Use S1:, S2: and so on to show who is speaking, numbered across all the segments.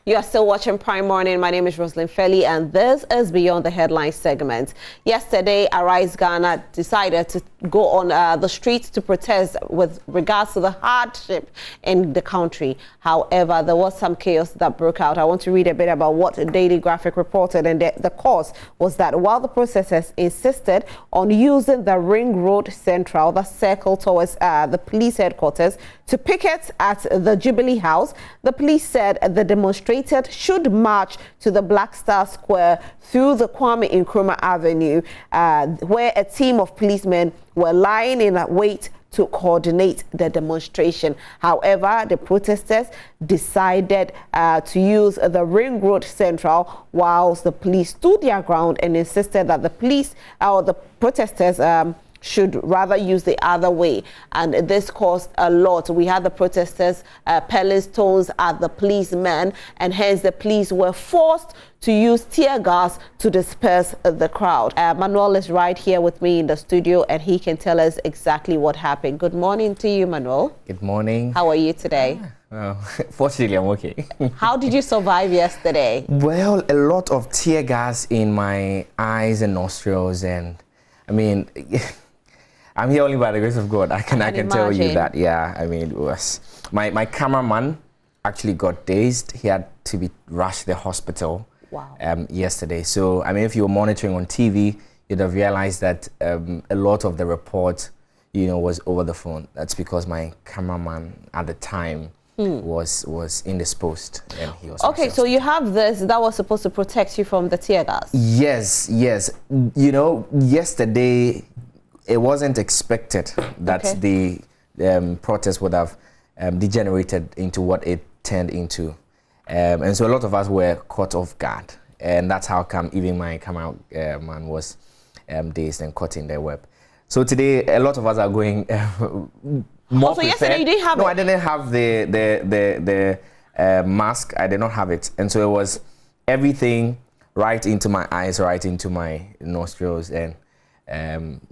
S1: You are still watching Prime Morning. My name is Roslyn Felly, and this is Beyond the Headlines segment. Yesterday, Arise Ghana decided to go on the streets to protest with regards to the hardship in the country. However, there was some chaos that broke out. I want to read a bit about what Daily Graphic reported, and the cause was that while the protesters insisted on using the Ring Road Central, the circle towards the police headquarters, to picket at the Jubilee House, the police said the demonstrators should march to the Black Star Square through the Kwame Nkrumah Avenue, where a team of policemen were lying in wait to coordinate the demonstration. However, the protesters decided to use the Ring Road Central, whilst the police stood their ground and insisted that the police or the protesters should rather use the other way, and this caused a lot. We had the protesters pelling stones at the policemen, and hence the police were forced to use tear gas to disperse the crowd. Manuel is right here with me in the studio, and he can tell us exactly what happened. Good morning to you, Manuel.
S2: Good morning.
S1: How are you today?
S2: Well, fortunately, I'm okay.
S1: How did you survive yesterday?
S2: Well, a lot of tear gas in my eyes and nostrils, and I mean, I'm here only by the grace of God. I can tell you that. Yeah, I mean, it was my cameraman actually got dazed. He had to be rushed to the hospital.
S1: Wow.
S2: Yesterday. So I mean, if you were monitoring on TV, you'd have realized that a lot of the report, was over the phone. That's because my cameraman at the time was indisposed, and he was
S1: okay. So you have this that was supposed to protect you from the tear gas.
S2: Yes. Yesterday, it wasn't expected that the protest would have degenerated into what it turned into. And so a lot of us were caught off guard. And that's how come even my cameraman was dazed and caught in the web. So today, a lot of us are going more prepared.
S1: Yesterday you didn't have it?
S2: No, I didn't have the mask. I did not have it. And so it was everything right into my eyes, right into my nostrils, and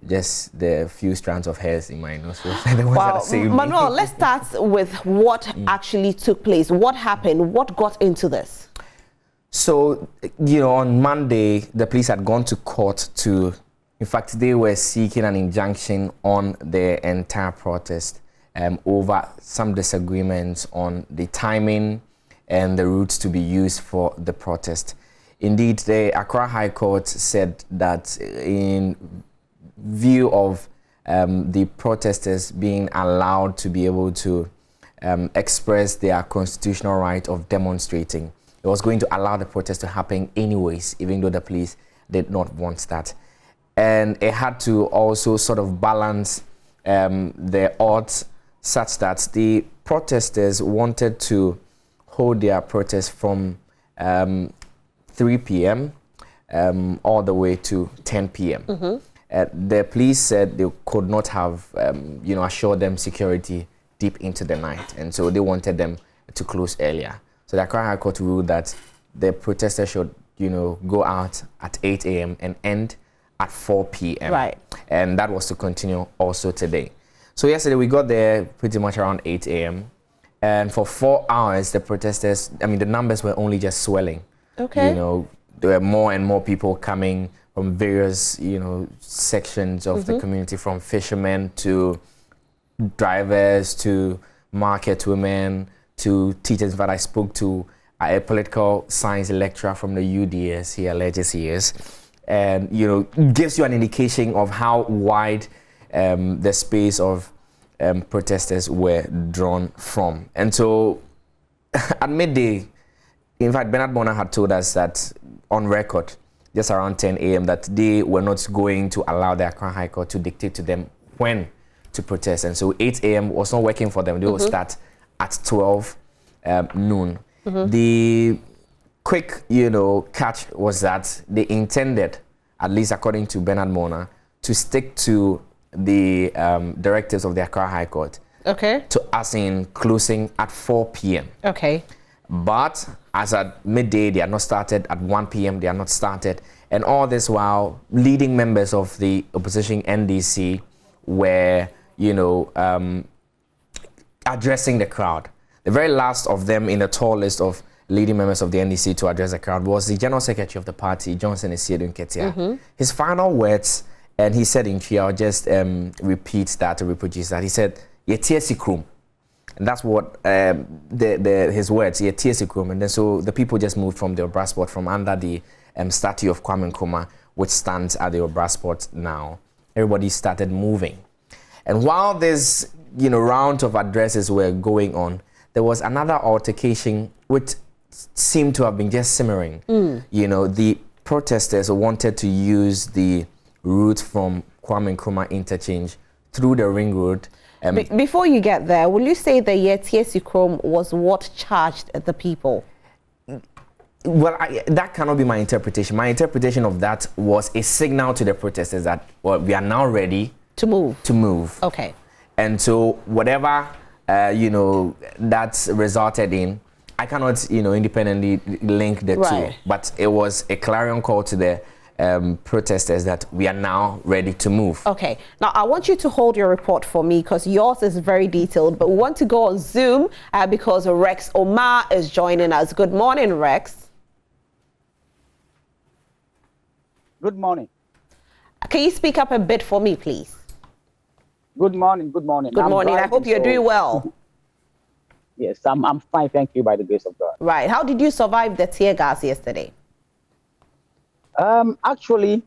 S2: just the few strands of hairs in my nostrils.
S1: Wow. Manuel, let's start with what actually took place. What happened? What got into this?
S2: So, on Monday, the police had gone to court to, in fact, they were seeking an injunction on the entire protest over some disagreements on the timing and the routes to be used for the protest. Indeed, the Accra High Court said that in view of the protesters being allowed to be able to express their constitutional right of demonstrating, it was going to allow the protest to happen anyways, even though the police did not want that. And it had to also sort of balance the odds such that the protesters wanted to hold their protest from 3 p.m. All the way to 10 p.m. The police said they could not have, assured them security deep into the night, and so they wanted them to close earlier. So the Accra High Court ruled that the protesters should, go out at 8 a.m. and end at 4 p.m.
S1: Right.
S2: And that was to continue also today. So yesterday we got there pretty much around 8 a.m. And for 4 hours, the protesters, the numbers were only just swelling.
S1: Okay.
S2: There were more and more people coming from various, sections of the community, from fishermen to drivers to market women to teachers. But I spoke to a political science lecturer from the UDS, he alleges he is, and gives you an indication of how wide the space of protesters were drawn from. And so at midday, in fact, Bernard Bonner had told us that on record, just around 10 a.m., that they were not going to allow the Accra High Court to dictate to them when to protest. And so 8 a.m. was not working for them. They will start at 12 noon. The quick, catch was that they intended, at least according to Bernard Bonner, to stick to the directives of the Accra High Court.
S1: Okay.
S2: To us in closing at 4 p.m.
S1: Okay.
S2: But as at midday, they are not started. At 1 p.m., they are not started. And all this while, leading members of the opposition NDC were, addressing the crowd. The very last of them in the tall list of leading members of the NDC to address the crowd was the General Secretary of the party, Johnson Esiedu Nketia. His final words, and he said in Twi, I'll just repeat that to reproduce that. He said, "Yetiesi krum." And that's what his words, "Yetiesi krum." And then so the people just moved from the Obra spot from under the statue of Kwame Nkrumah, which stands at the Obra spot now. Everybody started moving. And while this, round of addresses were going on, there was another altercation which seemed to have been just simmering. The protesters wanted to use the route from Kwame Nkrumah interchange through the ring road.
S1: Before you get there, will you say that Yetiesi Krom was what charged the people?
S2: Well, that cannot be my interpretation. My interpretation of that was a signal to the protesters that, well, we are now ready
S1: to move.
S2: Okay. And so whatever, that's resulted in, I cannot, independently link the two. But it was a clarion call to the protesters that we are now ready to move.
S1: Okay. Now, I want you to hold your report for me because yours is very detailed, but we want to go on Zoom because Rex Omar is joining us. Good morning, Rex.
S3: Good morning.
S1: Can you speak up a bit for me, please?
S3: Good morning. Good morning.
S1: Good morning. I hope you're doing well.
S3: Yes, I'm fine. Thank you, by the grace of God.
S1: Right. How did you survive the tear gas yesterday?
S3: Actually,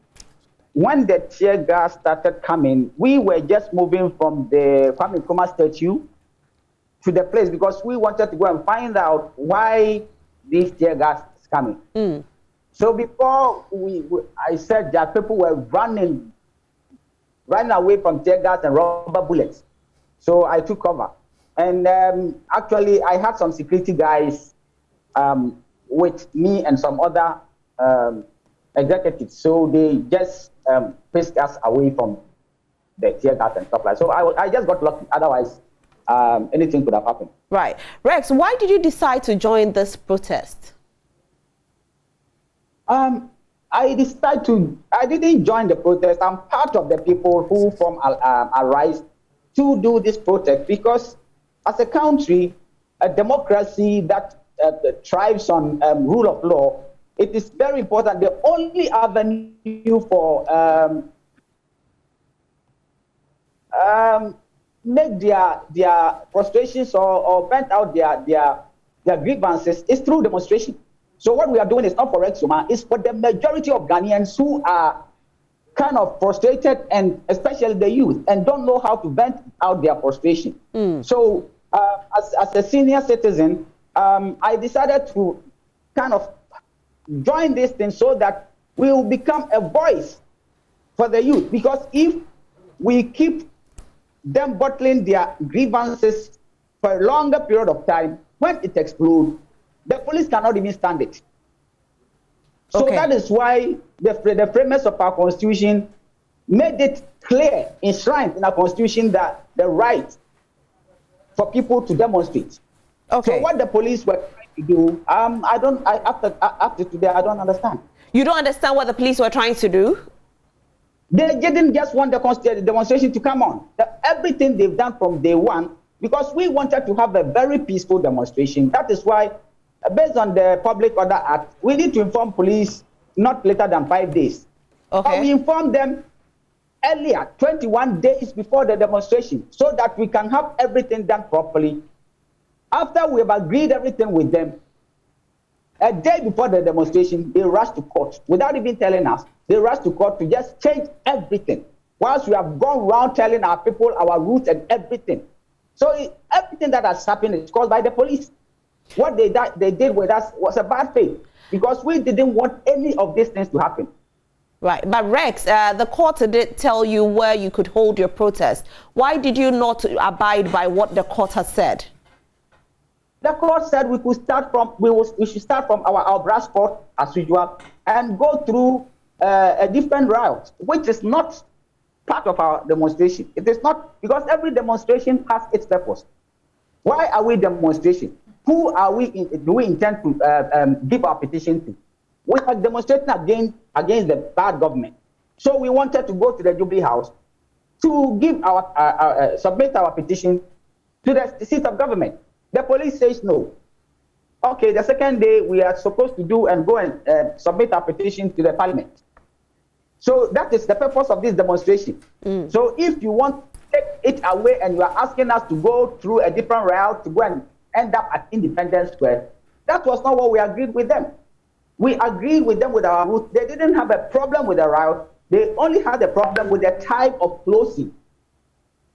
S3: when the tear gas started coming, we were just moving from the Kwame Nkrumah statue to the place because we wanted to go and find out why this tear gas is coming. So before I said that people were running away from tear gas and rubber bullets. So I took cover. And actually, I had some security guys with me and some other executives. So they just pushed us away from the tear gas and stuff like that. So I just got lucky. Otherwise, anything could have happened.
S1: Right. Rex, why did you decide to join this protest?
S3: I didn't join the protest. I'm part of the people who from Arise to do this protest because as a country, a democracy that thrives on rule of law, it is very important. The only avenue for make their frustrations or vent out their grievances is through demonstration. So what we are doing is not for Rex Omar, it's for the majority of Ghanaians who are kind of frustrated, and especially the youth, and don't know how to vent out their frustration. So as a senior citizen, I decided to kind of join this thing so that we will become a voice for the youth. Because if we keep them bottling their grievances for a longer period of time, when it explodes, the police cannot even stand it. So that is why the framers of our constitution made it clear, enshrined in our constitution, that the right for people to demonstrate. So what the police were trying to do, after today, I don't understand.
S1: You don't understand what the police were trying to do?
S3: They didn't just want the demonstration to come on. Everything they've done from day one, because we wanted to have a very peaceful demonstration. That is why, based on the Public Order Act, we need to inform police not later than 5 days. But we informed them earlier, 21 days before the demonstration, so that we can have everything done properly. After we have agreed everything with them, a day before the demonstration, they rushed to court without even telling us. They rushed to court to just change everything, whilst we have gone around telling our people our routes and everything. So everything that has happened is caused by the police. What they did with us was a bad thing, because we didn't want any of these things to happen.
S1: Right. But Rex, the court did tell you where you could hold your protest. Why did you not abide by what the court has said?
S3: The court said we should start from our brass spot as usual and go through a different route, which is not part of our demonstration. It is not, because every demonstration has its purpose. Why are we demonstrating? Who are do we intend to give our petition to? We are demonstrating against the bad government. So we wanted to go to the Jubilee House to give submit our petition to the seat of government. The police says no. Okay, the second day we are supposed to do and go and submit our petition to the parliament. So that is the purpose of this demonstration. So if you want to take it away and you are asking us to go through a different route to go and end up at Independence Square, that was not what we agreed with them. We agreed with them with our route. They didn't have a problem with the route. They only had a problem with the type of closing.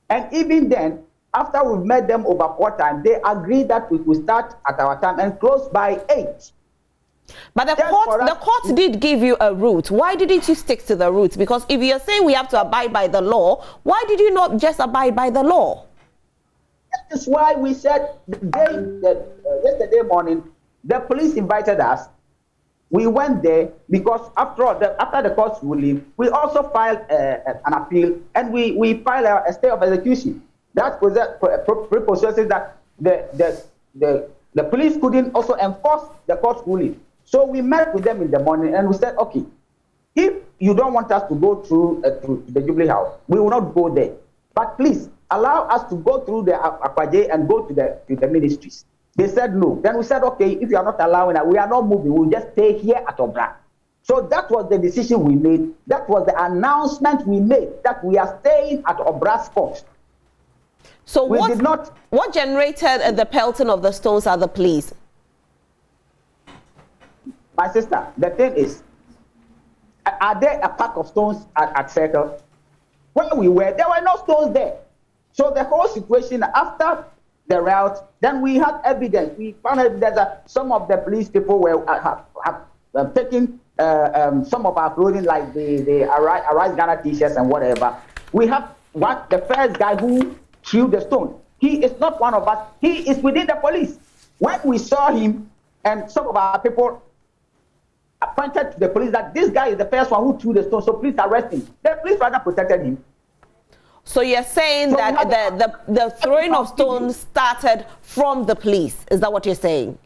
S3: And even then, after we met them over 4 times, they agreed that we would start at our time and close by 8.
S1: But the court did give you a route. Why didn't you stick to the route? Because if you're saying we have to abide by the law, why did you not just abide by the law?
S3: That is why we said yesterday morning, the police invited us. We went there because after the court's ruling, we also filed an appeal and we filed a stay of execution. That prepossesses that the police couldn't also enforce the court's ruling. So we met with them in the morning and we said, okay, if you don't want us to go through the Jubilee House, we will not go there. But please allow us to go through the Akwaje and go to the ministries. They said no. Then we said, okay, if you are not allowing us, we are not moving. We'll just stay here at Obra. So that was the decision we made. That was the announcement we made, that we are staying at Obra's court.
S1: So what generated the pelting of the stones at the police?
S3: My sister, the thing is, are there a pack of stones at Circle? When we were, there were no stones there. So the whole situation after the route, then we had evidence. We found evidence that some of the police people were have taken some of our clothing, like the Arise Ghana t-shirts and whatever. We have the first guy who threw the stone. He is not one of us. He is within the police. When we saw him, and some of our people pointed to the police that this guy is the first one who threw the stone, so please arrest him. The police rather protected him.
S1: So you're saying that the throwing of stones started from the police. Is that what you're saying?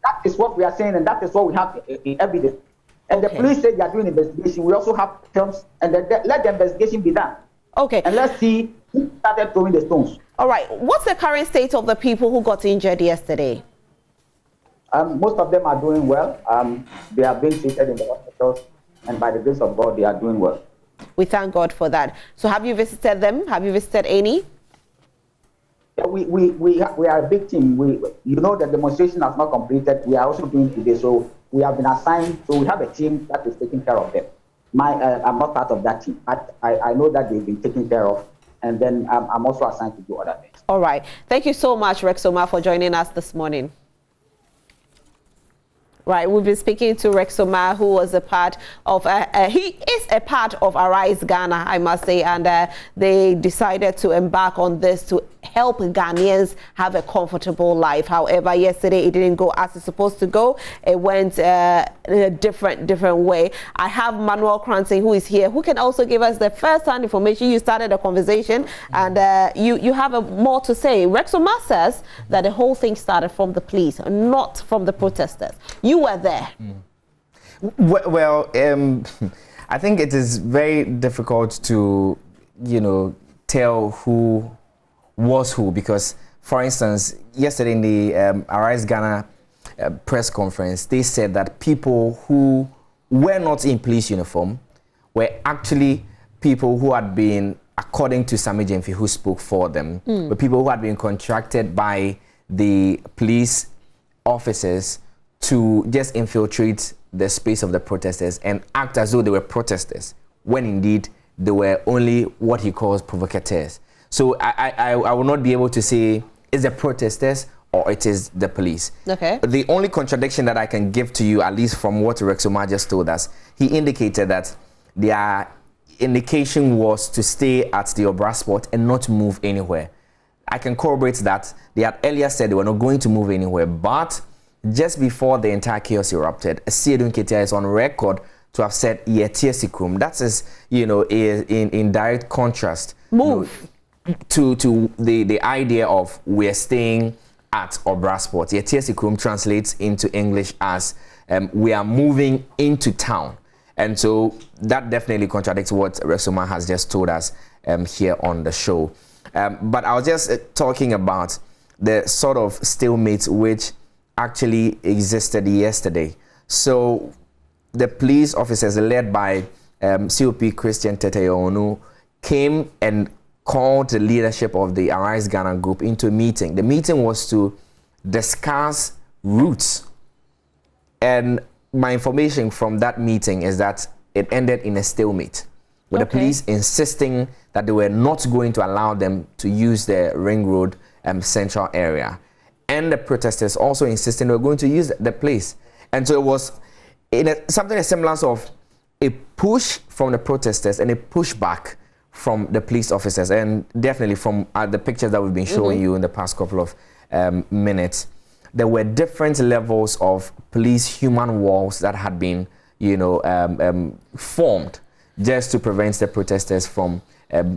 S3: That is what we are saying, and that is what we have in evidence. And the police say they are doing investigation. We also have terms, and let the investigation be done.
S1: Okay.
S3: And let's see who started throwing the stones.
S1: All right. What's the current state of the people who got injured yesterday?
S3: Most of them are doing well. They are being treated in the hospitals, and by the grace of God, they are doing well.
S1: We thank God for that. So have you visited them? Have you visited any?
S3: Yeah, we are a big team. You know, the demonstration has not completed. We are also doing today. So we have been assigned. So we have a team that is taking care of them. I'm not part of that team, but I know that they've been taken care of. And then I'm also assigned to do other things.
S1: All right. Thank you so much, Rex Omah, for joining us this morning. Right, we've been speaking to Rex Omah, who was a part of, he is a part of Arise Ghana, I must say, and they decided to embark on this to help Ghanaians have a comfortable life. However, yesterday it didn't go as it's supposed to go. It went in a different way. I have Manuel Cranston, who is here, who can also give us the first-hand information. You started a conversation, and you have more to say. Rex Omah says that the whole thing started from the police, not from the protesters. You were there.
S2: Well, I think it is very difficult to, tell who was who, because, for instance, yesterday in the Arise Ghana press conference, they said that people who were not in police uniform were actually people who had been, according to Sami Jemfi, who spoke for them, but people who had been contracted by the police officers to just infiltrate the space of the protesters and act as though they were protesters, when indeed they were only what he calls provocateurs. So I will not be able to say it's the protesters or it is the police.
S1: Okay.
S2: The only contradiction that I can give to you, at least from what Rex Omah just told us, he indicated that their indication was to stay at the Obra spot and not move anywhere. I can corroborate that. They had earlier said they were not going to move anywhere, but just before the entire chaos erupted, Siedun Ketia is on record to have said, "Yetiesikum." That is, in direct contrast to the idea of we're staying at Obra Sport. Yetiesikum translates into English as we are moving into town, and so that definitely contradicts what Rex Omah has just told us here on the show. But I was just talking about the sort of stalemate which actually existed yesterday. So the police officers led by COP Christian Teteyonu came and called the leadership of the Arise Ghana group into a meeting. The meeting was to discuss routes. And my information from that meeting is that it ended in a stalemate, with the police insisting that they were not going to allow them to use the Ring Road central area. And the protesters also insisting they were going to use the place. And so it was something a semblance of a push from the protesters and a pushback from the police officers. And definitely from the pictures that we've been showing you in the past couple of minutes, there were different levels of police human walls that had been, formed just to prevent the protesters from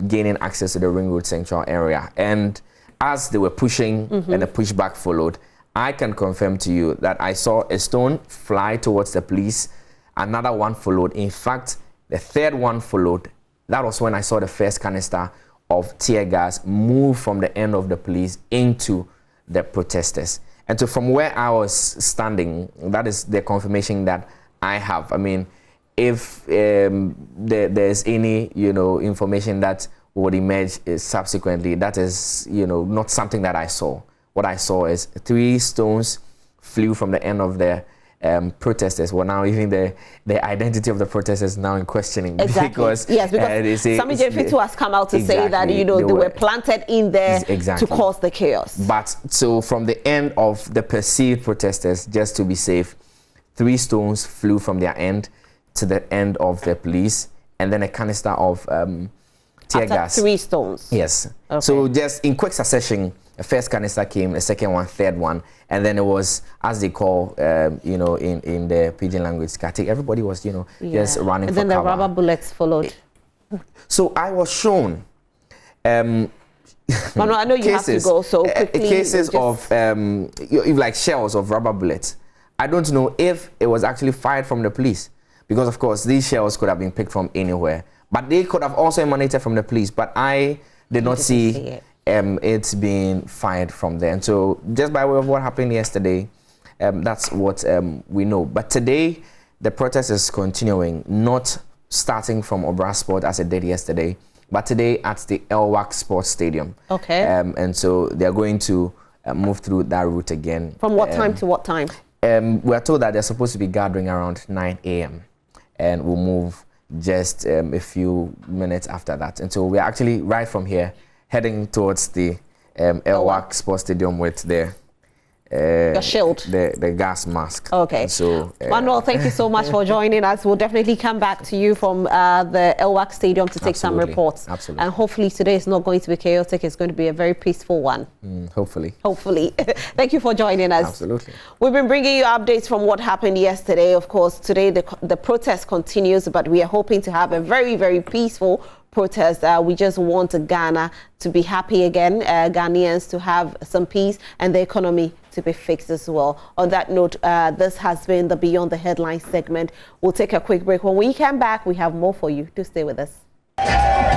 S2: gaining access to the Ring Road central area. And as they were pushing and the pushback followed, I can confirm to you that I saw a stone fly towards the police. Another one followed. In fact, the third one followed. That was when I saw the first canister of tear gas move from the end of the police into the protesters. And so from where I was standing, that is the confirmation that I have. I mean, if there's any, information that would emerge subsequently, that is, not something that I saw. What I saw is 3 stones flew from the end of the protesters. Well, now even the identity of the protesters is now in questioning.
S1: Exactly.
S2: Because
S1: Sami Jefitu has come out to say that, they were planted in there to cause the chaos.
S2: But so from the end of the perceived protesters, just to be safe, 3 stones flew from their end to the end of the police, and then a canister of tear gas.
S1: 3 stones.
S2: Yes.
S1: Okay.
S2: So just in quick succession, the first canister came, the second one, third one, and then it was, as they call, in the pidgin language, static. Everybody was, just running
S1: and
S2: for
S1: then the
S2: cover.
S1: rubber bullets followed.
S2: So I was shown.
S1: But no, I know you have to go, so quickly.
S2: Cases of like shells of rubber bullets. I don't know if it was actually fired from the police, because of course these shells could have been picked from anywhere, but they could have also emanated from the police. But I did not see it's being fired from there. And so just by way of what happened yesterday, that's what we know. But today the protest is continuing, not starting from Obra Sport as it did yesterday, but today at the Elwak Sports Stadium.
S1: Okay.
S2: And so they're going to move through that route again.
S1: From what time to what time?
S2: We are told that they're supposed to be gathering around 9 a.m. and we'll move just a few minutes after that. And so we're actually right from here heading towards the Elwak Sports Stadium with the
S1: shield,
S2: the gas mask.
S1: Okay.
S2: And so
S1: Manuel, thank you so much for joining us. We'll definitely come back to you from the Elwak Stadium to take some reports.
S2: Absolutely.
S1: And hopefully today is not going to be chaotic. It's going to be a very peaceful one.
S2: Hopefully.
S1: Thank you for joining us.
S2: Absolutely.
S1: We've been bringing you updates from what happened yesterday. Of course, today the protest continues, but we are hoping to have a very, very peaceful protest. We just want Ghana to be happy again, Ghanaians to have some peace, and the economy to be fixed as well. On that note, this has been the Beyond the Headlines segment. We'll take a quick break. When we come back, we have more for you. Do stay with us.